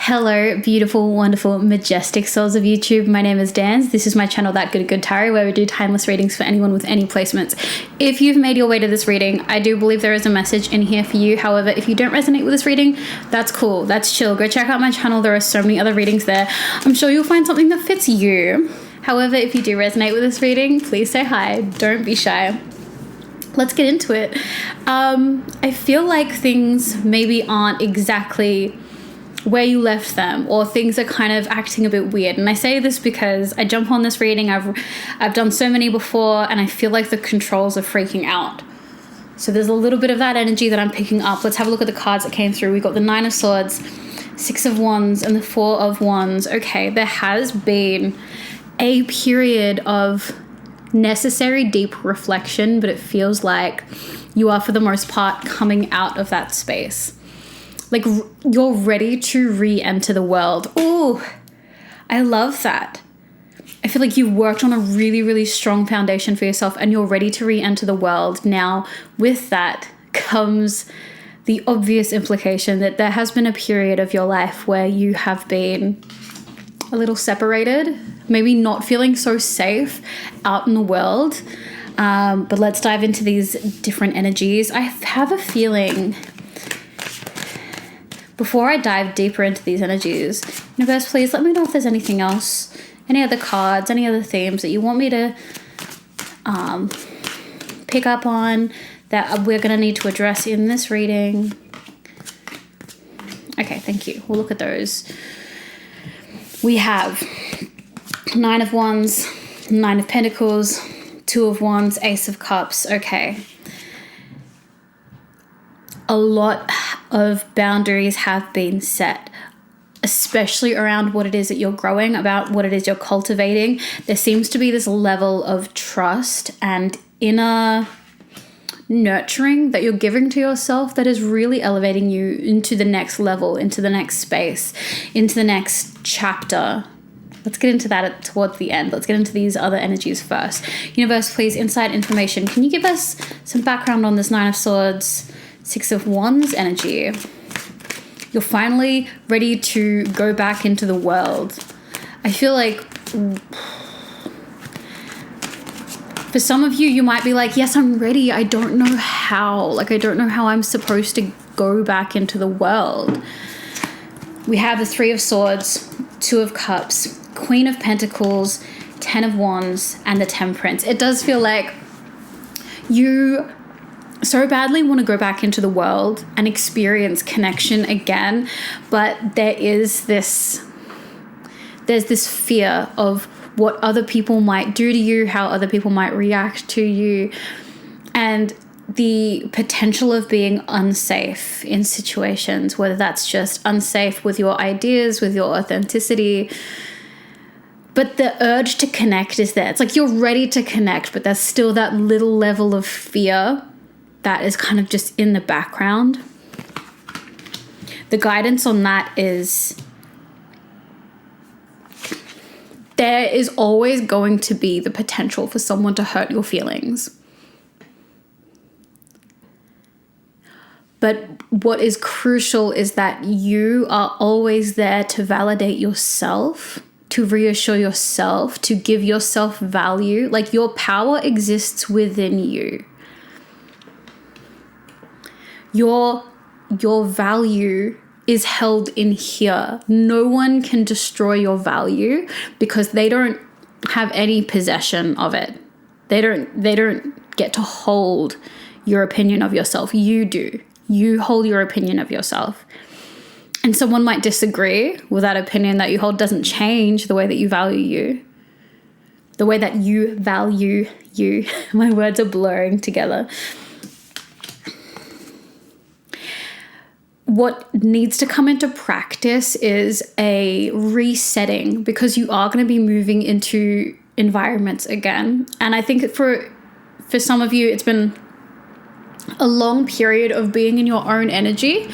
Hello, beautiful, wonderful, majestic souls of YouTube. My name is Dan. This is my channel, That Good Tarot, where we do timeless readings for anyone with any placements. If you've made your way to this reading, I do believe there is a message in here for you. However, if you don't resonate with this reading, that's cool. That's chill. Go check out my channel. There are so many other readings there. I'm sure you'll find something that fits you. However, if you do resonate with this reading, please say hi. Don't be shy. Let's get into it. I feel like things maybe aren't exactly where you left them, or things are kind of acting a bit weird. And I say this because I jump on this reading, I've done so many before, and I feel like the controls are freaking out. So there's a little bit of that energy that I'm picking up. Let's have a look at the cards that came through. We got the Nine of Swords, Six of Wands, and the Four of Wands. Okay, there has been a period of necessary deep reflection, but it feels like you are, for the most part, coming out of that space. Like you're ready to re-enter the world. Oh, I love that. I feel like you've worked on a really, really strong foundation for yourself and you're ready to re-enter the world. Now, with that comes the obvious implication that there has been a period of your life where you have been a little separated, maybe not feeling so safe out in the world. But let's dive into these different energies. I have a feeling, before I dive deeper into these energies, universe, please let me know if there's anything else, any other cards, any other themes that you want me to pick up on that we're going to need to address in this reading. Okay, thank you. We'll look at those. We have Nine of Wands, Nine of Pentacles, Two of Wands, Ace of Cups. Okay. A lot of boundaries have been set, especially around what it is that you're growing, about what it is you're cultivating. There seems to be this level of trust and inner nurturing that you're giving to yourself that is really elevating you into the next level, into the next space, into the next chapter. Let's get into that towards the end. Let's get into these other energies first. Universe, please, inside information. Can you give us some background on this Nine of Swords, Six of Wands energy? You're finally ready to go back into the world. I feel like for some of you, you might be like, yes, I'm ready. I don't know how. Like, I don't know how I'm supposed to go back into the world. We have the Three of Swords, Two of Cups, Queen of Pentacles, Ten of Wands, and the Temperance. It does feel like you so badly want to go back into the world and experience connection again, but there's this fear of what other people might do to you, how other people might react to you, and the potential of being unsafe in situations, whether that's just unsafe with your ideas, with your authenticity. But the urge to connect is there. It's like you're ready to connect, but there's still that little level of fear that is kind of just in the background. The guidance on that is there is always going to be the potential for someone to hurt your feelings. But what is crucial is that you are always there to validate yourself, to reassure yourself, to give yourself value. Like, your power exists within you. Your value is held in here. No one can destroy your value because they don't have any possession of it. They don't get to hold your opinion of yourself. You do. You hold your opinion of yourself. And someone might disagree with that opinion that you hold. Doesn't change the way that you value you. The way that you value you. My words are blurring together. What needs to come into practice is a resetting, because you are going to be moving into environments again. And I think for some of you, it's been a long period of being in your own energy.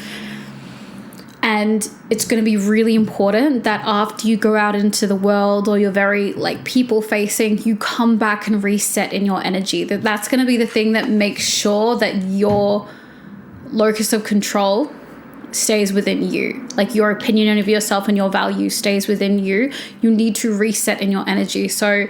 And it's going to be really important that after you go out into the world, or you're very like people facing, you come back and reset in your energy. That's going to be the thing that makes sure that your locus of control stays within you. Like your opinion of yourself and your value stays within you. You need to reset in your energy. So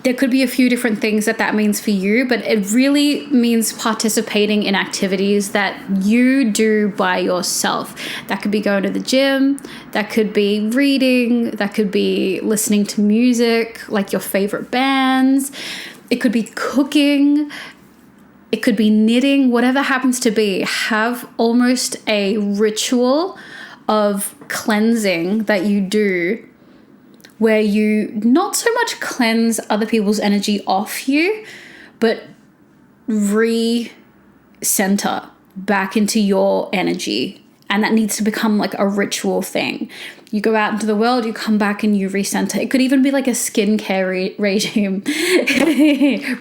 there could be a few different things that means for you, but it really means participating in activities that you do by yourself. That could be going to the gym, that could be reading, that could be listening to music, like your favorite bands. It could be cooking, it could be knitting, whatever happens to be. Have almost a ritual of cleansing that you do, where you not so much cleanse other people's energy off you, but re-center back into your energy. And that needs to become like a ritual thing. You go out into the world, you come back and you recenter. It could even be like a skincare regime,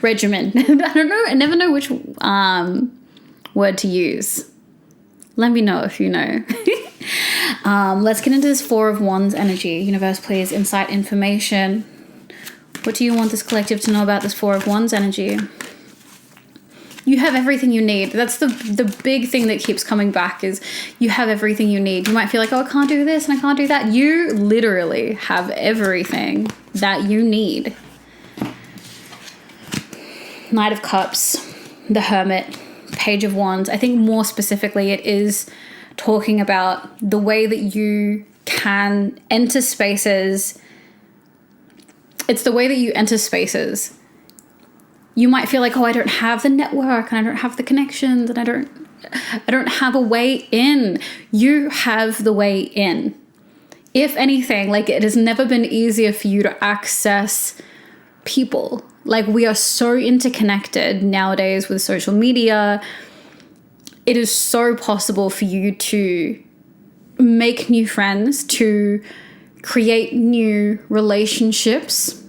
regimen. I don't know. I never know which word to use. Let me know if you know. Let's get into this Four of Wands energy. Universe, please, insight, information. What do you want this collective to know about this Four of Wands energy? You have everything you need. That's the big thing that keeps coming back, is you have everything you need. You might feel like, oh, I can't do this and I can't do that. You literally have everything that you need. Knight of Cups, the Hermit, Page of Wands. I think more specifically it is talking about the way that you can enter spaces. It's the way that you enter spaces. You might feel like, oh, I don't have the network and I don't have the connections and I don't have a way in. You have the way in. If anything, like, it has never been easier for you to access people. Like, we are so interconnected nowadays with social media. It is so possible for you to make new friends, to create new relationships.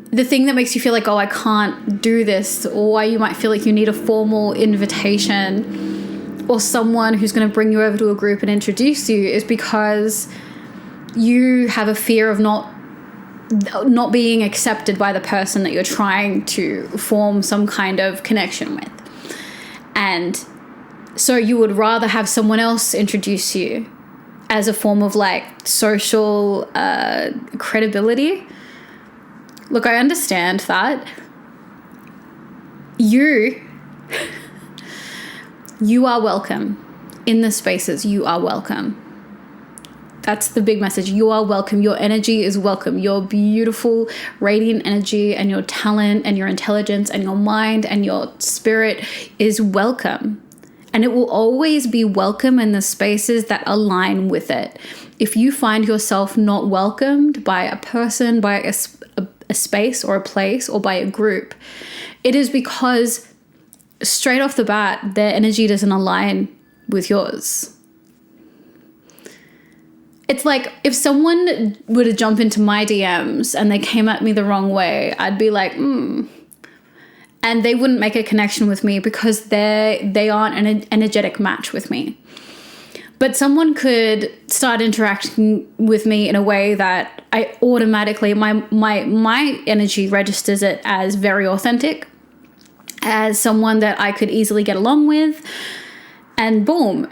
The thing that makes you feel like, oh, I can't do this, or why you might feel like you need a formal invitation or someone who's going to bring you over to a group and introduce you, is because you have a fear of not being accepted by the person that you're trying to form some kind of connection with. And so you would rather have someone else introduce you as a form of like social credibility. Look, I understand that. You are welcome in the spaces. You are welcome. That's the big message. You are welcome. Your energy is welcome. Your beautiful, radiant energy and your talent and your intelligence and your mind and your spirit is welcome. And it will always be welcome in the spaces that align with it. If you find yourself not welcomed by a person, by a space or a place or by a group, it is because straight off the bat, their energy doesn't align with yours. It's like if someone were to jump into my DMs and they came at me the wrong way, I'd be like, and they wouldn't make a connection with me because they aren't an energetic match with me. But someone could start interacting with me in a way that I automatically, my energy registers it as very authentic, as someone that I could easily get along with, and boom,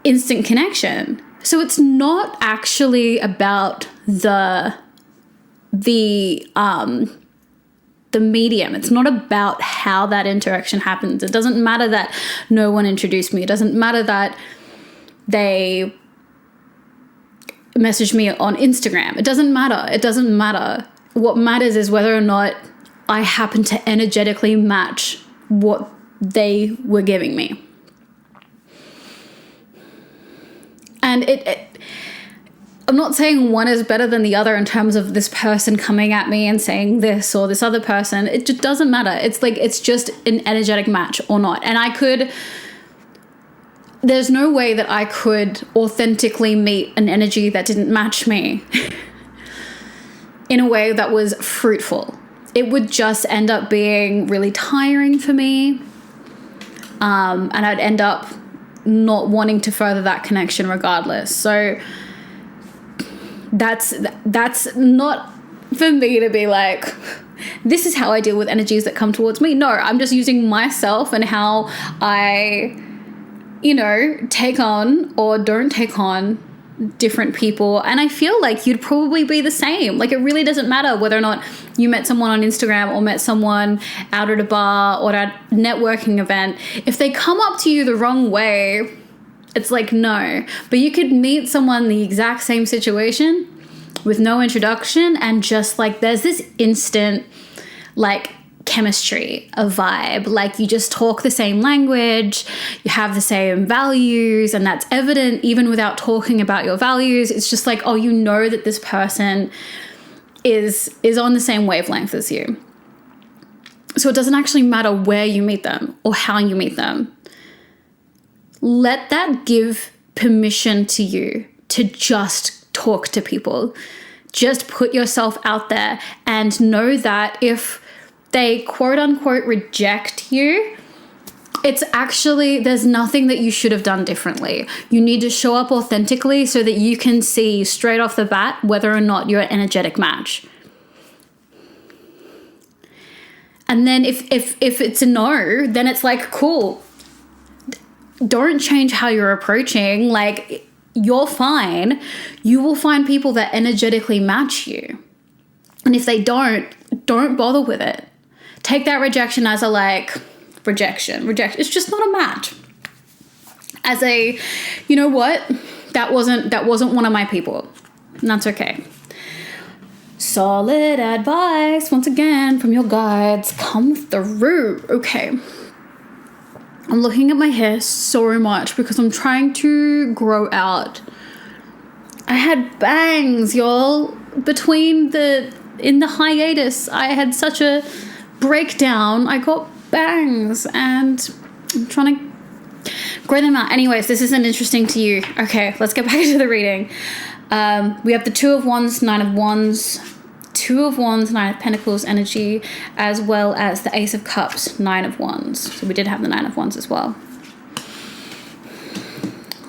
instant connection. So it's not actually about the medium. It's not about how that interaction happens. It doesn't matter that no one introduced me. It doesn't matter that they messaged me on Instagram. It doesn't matter. It doesn't matter. What matters is whether or not I happen to energetically match what they were giving me. And I'm not saying one is better than the other in terms of this person coming at me and saying this or this other person. It just doesn't matter. It's like, it's just an energetic match or not. And there's no way that I could authentically meet an energy that didn't match me in a way that was fruitful. It would just end up being really tiring for me. And I'd end up not wanting to further that connection regardless. So that's not for me to be like, this is how I deal with energies that come towards me. No, I'm just using myself and how I take on or don't take on different people. And I feel like you'd probably be the same. Like, it really doesn't matter whether or not you met someone on Instagram or met someone out at a bar or at a networking event. If they come up to you the wrong way, it's like, no. But you could meet someone in the exact same situation with no introduction, and just like there's this instant like chemistry, a vibe, like you just talk the same language, you have the same values, and that's evident even without talking about your values. It's just like, oh, you know that this person is on the same wavelength as you. So it doesn't actually matter where you meet them or how you meet them. Let that give permission to you to just talk to people. Just put yourself out there and know that if they quote unquote reject you, it's actually, there's nothing that you should have done differently. You need to show up authentically so that you can see straight off the bat whether or not you're an energetic match. And then if it's a no, then it's like, cool. Don't change how you're approaching. Like, you're fine. You will find people that energetically match you. And if they don't bother with it. Take that rejection as a like rejection. It's just not a match. As a, you know what? That wasn't one of my people. And that's okay. Solid advice once again from your guides. Come through. Okay. I'm looking at my hair so much because I'm trying to grow out. I had bangs, y'all. In the hiatus, I had such a breakdown. I got bangs and I'm trying to grow them out. Anyways, this isn't interesting to you. Okay, let's get back to the reading. We have the Two of Wands, Nine of Wands, Two of Wands, Nine of Pentacles energy, as well as the Ace of Cups, Nine of Wands. So we did have the Nine of Wands as well.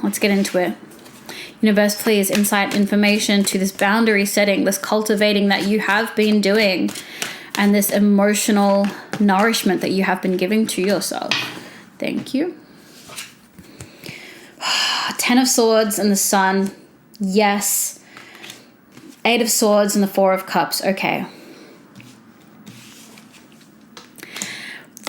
Let's get into it. Universe, please, insight, information to this boundary setting, this cultivating that you have been doing, and this emotional nourishment that you have been giving to yourself. Thank you. Ten of Swords and the Sun. Yes. Eight of Swords and the Four of Cups. Okay.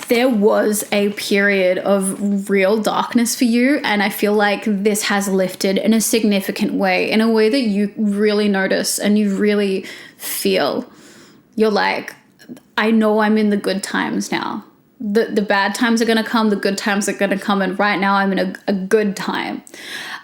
There was a period of real darkness for you, and I feel like this has lifted in a significant way, in a way that you really notice and you really feel. You're like, I know I'm in the good times now. The bad times are going to come, the good times are going to come, and right now I'm in a good time.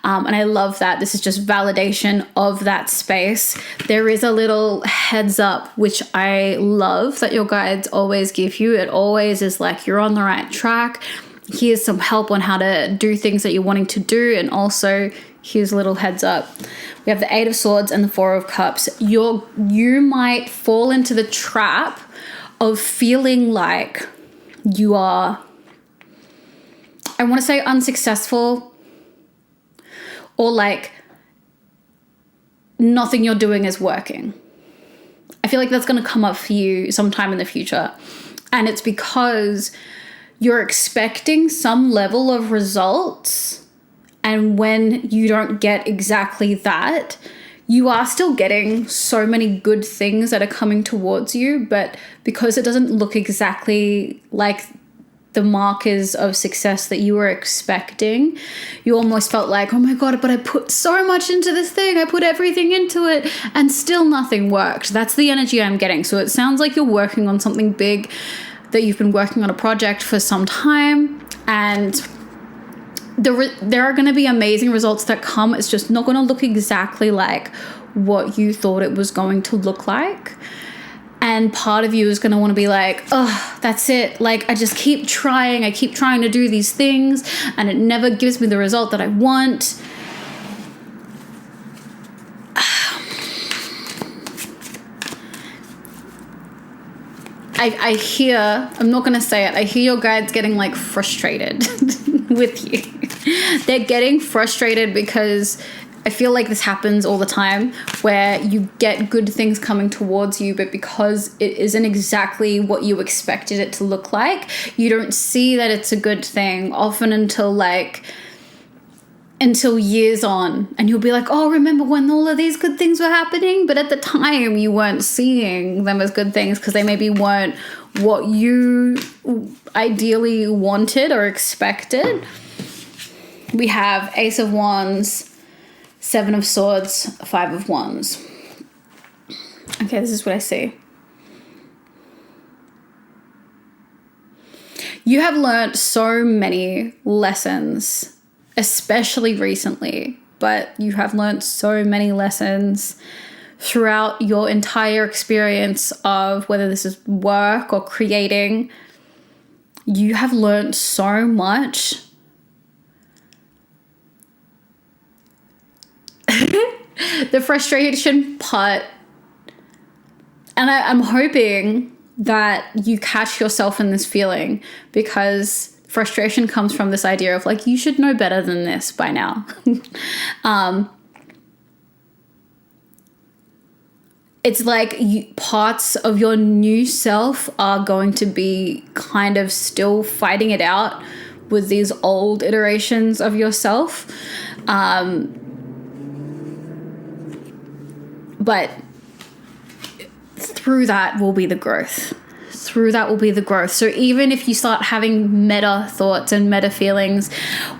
And I love that. This is just validation of that space. There is a little heads up, which I love, that your guides always give you. It always is like, you're on the right track. Here's some help on how to do things that you're wanting to do. And also, here's a little heads up. We have the Eight of Swords and the Four of Cups. You might fall into the trap of feeling like you are, I want to say, unsuccessful, or like nothing you're doing is working. I feel like that's going to come up for you sometime in the future. And it's because you're expecting some level of results, and when you don't get exactly that, you are still getting so many good things that are coming towards you, but because it doesn't look exactly like the markers of success that you were expecting, you almost felt like, oh my God, but I put so much into this thing. I put everything into it and still nothing worked. That's the energy I'm getting. So it sounds like you're working on something big, that you've been working on a project for some time, and there are going to be amazing results that come. It's just not going to look exactly like what you thought it was going to look like. And part of you is going to want to be like, oh, that's it. Like, I just keep trying. I keep trying to do these things, and it never gives me the result that I want. I hear, I'm not going to say it, I hear your guides getting like frustrated with you. They're getting frustrated because I feel like this happens all the time, where you get good things coming towards you, but because it isn't exactly what you expected it to look like, you don't see that it's a good thing often until like until years on, and you'll be like, oh, remember when all of these good things were happening? But at the time you weren't seeing them as good things because they maybe weren't what you ideally wanted or expected. We have Ace of Wands, Seven of Swords, Five of Wands. Okay, this is what I see. You have learned so many lessons, especially recently, but you have learned so many lessons throughout your entire experience of whether this is work or creating. You have learned so much. The frustration part, and I'm hoping that you catch yourself in this feeling, because frustration comes from this idea of like, you should know better than this by now. It's like parts of your new self are going to be kind of still fighting it out with these old iterations of yourself. But through that will be the growth. So even if you start having meta thoughts and meta feelings,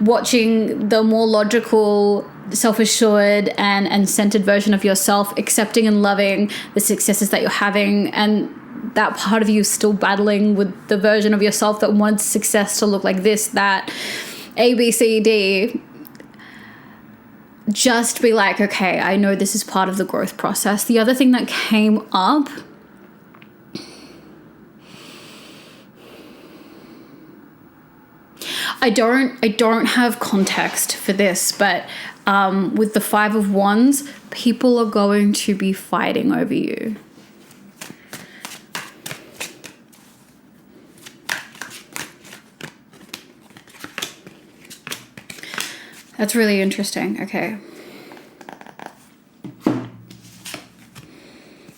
watching the more logical, self-assured and centered version of yourself, accepting and loving the successes that you're having, and that part of you is still battling with the version of yourself that wants success to look like this, that, A, B, C, D, just be like, okay, I know this is part of the growth process. The other thing that came up, I don't have context for this, but with the Five of Wands, people are going to be fighting over you. That's really interesting. Okay.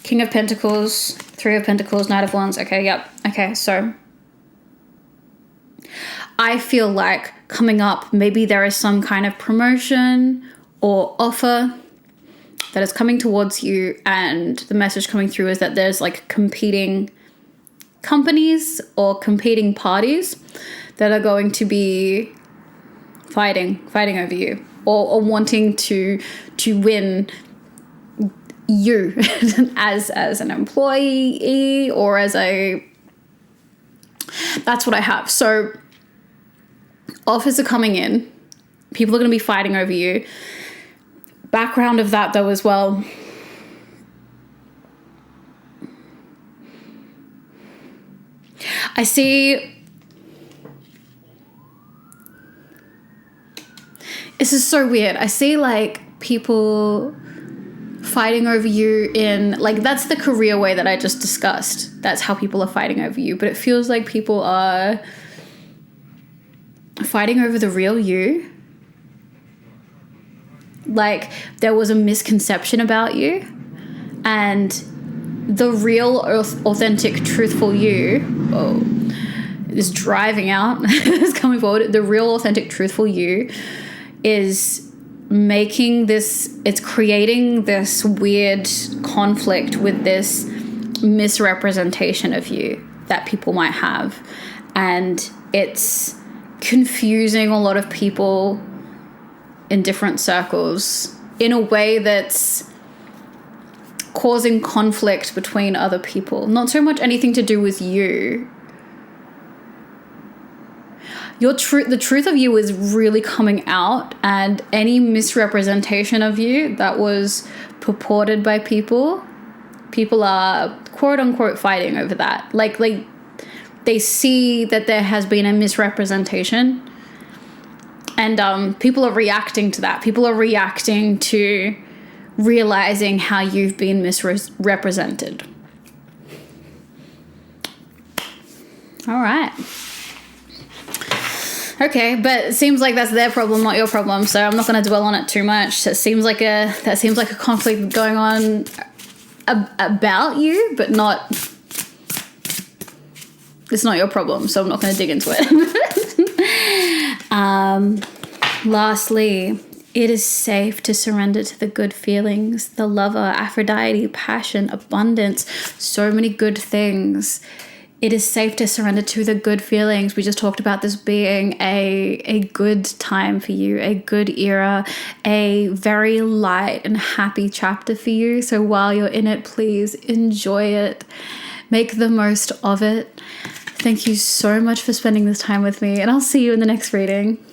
King of Pentacles, Three of Pentacles, Knight of Wands. Okay, yep. Okay, so I feel like coming up, maybe there is some kind of promotion or offer that is coming towards you, and the message coming through is that there's like competing companies or competing parties that are going to be fighting over you, or wanting to win you as an employee or as a, that's what I have. So offers are coming in, people are going to be fighting over you. Background of that though as well, I see, this is so weird. I see like people fighting over you in, like, that's the career way that I just discussed. That's how people are fighting over you. But it feels like people are fighting over the real you. Like there was a misconception about you, and the real, authentic, truthful you is driving out, is coming forward. The real, authentic, truthful you is making this, it's creating this weird conflict with this misrepresentation of you that people might have. And it's confusing a lot of people in different circles in a way that's causing conflict between other people. Not so much anything to do with you. The truth of you is really coming out, and any misrepresentation of you that was purported by people are quote unquote fighting over that. Like they see that there has been a misrepresentation, and people are reacting to that. People are reacting to realizing how you've been misrepresented. All right. Okay, but it seems like that's their problem, not your problem. So I'm not going to dwell on it too much. That seems like a conflict going on about you, but not. It's not your problem, so I'm not going to dig into it. Lastly, It is safe to surrender to the good feelings, the lover, Aphrodite, passion, abundance, so many good things. It is safe to surrender to the good feelings. We just talked about this being a good time for you, a good era, a very light and happy chapter for you. So while you're in it, please enjoy it. Make the most of it. Thank you so much for spending this time with me, and I'll see you in the next reading.